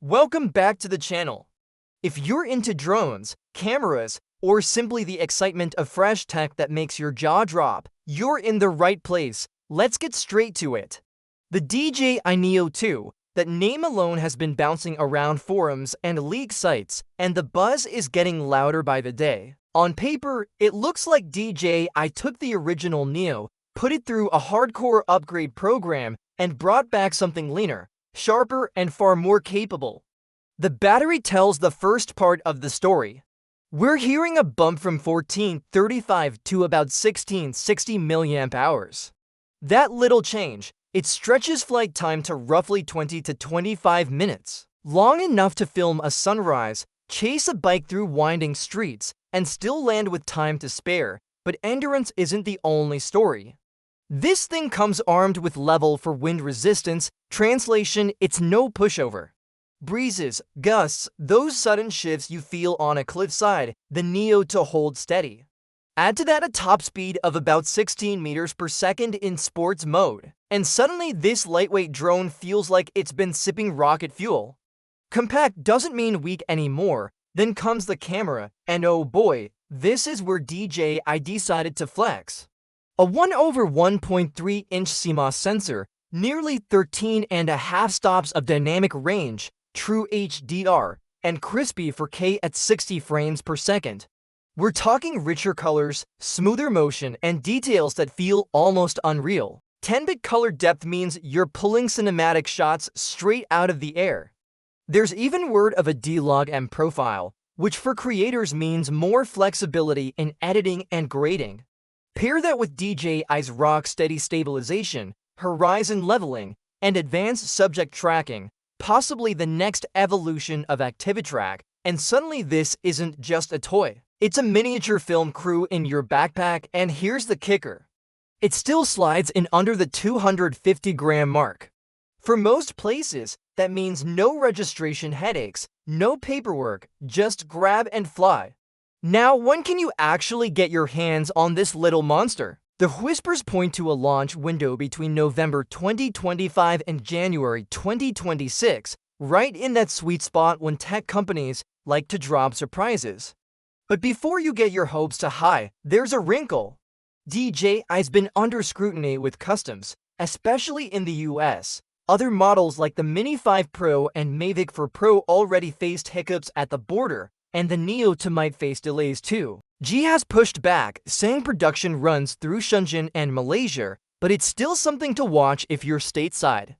Welcome back to the channel. If you're into drones, cameras, or simply the excitement of fresh tech that makes your jaw drop, you're in the right place. Let's get straight to it. The DJI Neo 2, that name alone has been bouncing around forums and leak sites, and the buzz is getting louder by the day. On paper, it looks like DJI took the original Neo, put it through a hardcore upgrade program, and brought back something leaner, sharper, and far more capable. The battery tells the first part of the story. We're hearing a bump from 1435 to about 1660 mAh. That little change, it stretches flight time to roughly 20 to 25 minutes, long enough to film a sunrise, chase a bike through winding streets, and still land with time to spare. But endurance isn't the only story. This thing comes armed with level for wind resistance. Translation, it's no pushover. Breezes, gusts, those sudden shifts you feel on a cliffside, the Neo to hold steady. Add to that a top speed of about 16 meters per second in sports mode, and suddenly this lightweight drone feels like it's been sipping rocket fuel. Compact doesn't mean weak anymore. Then comes the camera, and oh boy, this is where DJI decided to flex. A 1/1.3-inch CMOS sensor, nearly 13.5 stops of dynamic range, true HDR, and crispy 4K at 60 frames per second. We're talking richer colors, smoother motion, and details that feel almost unreal. 10-bit color depth means you're pulling cinematic shots straight out of the air. There's even word of a D-Log M profile, which for creators means more flexibility in editing and grading. Pair that with DJI's rock-steady stabilization, horizon leveling, and advanced subject tracking, possibly the next evolution of ActiviTrack, and suddenly this isn't just a toy. It's a miniature film crew in your backpack, and here's the kicker. It still slides in under the 250-gram mark. For most places, that means no registration headaches, no paperwork, just grab and fly. Now, when can you actually get your hands on this little monster? The whispers point to a launch window between November 2025 and January 2026, right in that sweet spot when tech companies like to drop surprises. But before you get your hopes too high, there's a wrinkle. DJI's been under scrutiny with customs, especially in the US. Other models like the Mini 5 Pro and Mavic 4 Pro already faced hiccups at the border, and the Neo 2 might face delays too. G has pushed back, saying production runs through Shenzhen and Malaysia, but it's still something to watch if you're stateside.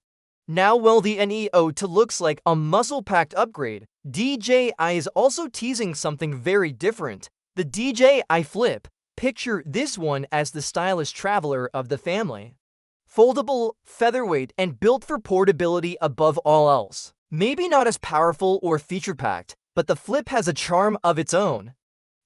Now, while the Neo 2 looks like a muscle-packed upgrade, DJI is also teasing something very different. The DJI Flip. Picture this one as the stylish traveler of the family. Foldable, featherweight, and built for portability above all else. Maybe not as powerful or feature-packed, but the Flip has a charm of its own.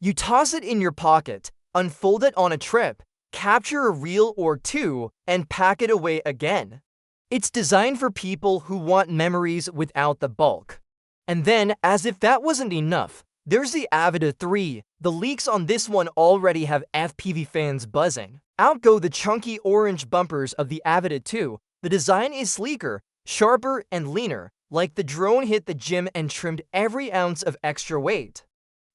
You toss it in your pocket, unfold it on a trip, capture a reel or two, and pack it away again. It's designed for people who want memories without the bulk. And then, as if that wasn't enough, there's the Avata 3. The leaks on this one already have FPV fans buzzing. Out go the chunky orange bumpers of the Avata 2. The design is sleeker, sharper, and leaner, like the drone hit the gym and trimmed every ounce of extra weight.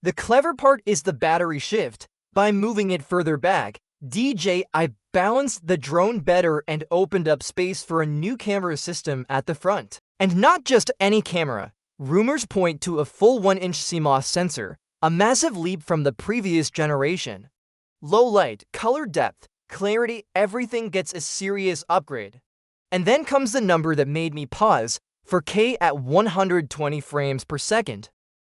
The clever part is the battery shift. By moving it further back, DJI balanced the drone better and opened up space for a new camera system at the front. And not just any camera. Rumors point to a full 1-inch CMOS sensor, a massive leap from the previous generation. Low light, color depth, clarity, everything gets a serious upgrade. And then comes the number that made me pause, 4K at 120 frames per second.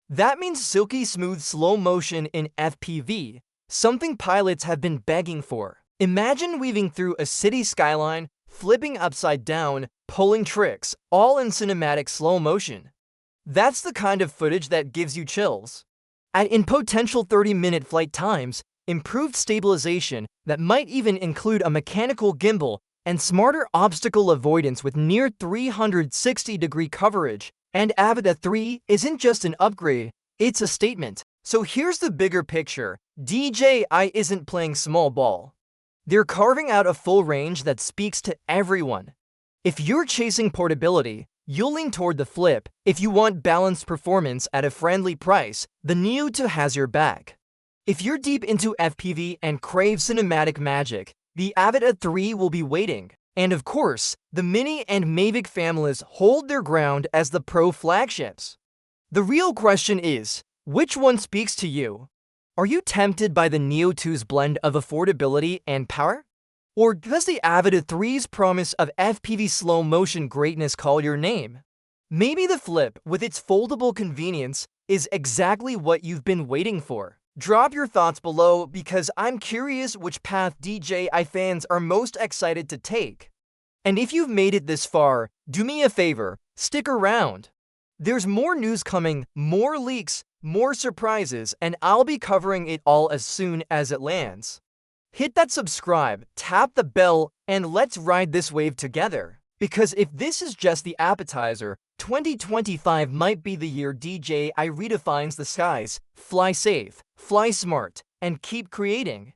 That means silky smooth slow motion in FPV, something pilots have been begging for. Imagine weaving through a city skyline, flipping upside down, pulling tricks, all in cinematic slow motion. That's the kind of footage that gives you chills. Add in potential 30-minute flight times, improved stabilization that might even include a mechanical gimbal, and smarter obstacle avoidance with near 360-degree coverage. And Avata 3 isn't just an upgrade, it's a statement. So here's the bigger picture. DJI isn't playing small ball. They're carving out a full range that speaks to everyone. If you're chasing portability, you'll lean toward the Flip. If you want balanced performance at a friendly price, the Neo 2 has your back. If you're deep into FPV and crave cinematic magic, the Avata 3 will be waiting. And of course, the Mini and Mavic families hold their ground as the Pro flagships. The real question is, which one speaks to you? Are you tempted by the Neo 2's blend of affordability and power? Or does the Avata 3's promise of FPV slow motion greatness call your name? Maybe the Flip, with its foldable convenience, is exactly what you've been waiting for. Drop your thoughts below because I'm curious which path DJI fans are most excited to take. And if you've made it this far, do me a favor, stick around. There's more news coming, more leaks, more surprises, and I'll be covering it all as soon as it lands. Hit that subscribe, tap the bell, and let's ride this wave together. Because if this is just the appetizer, 2025 might be the year DJI redefines the skies. Fly safe, fly smart, and keep creating.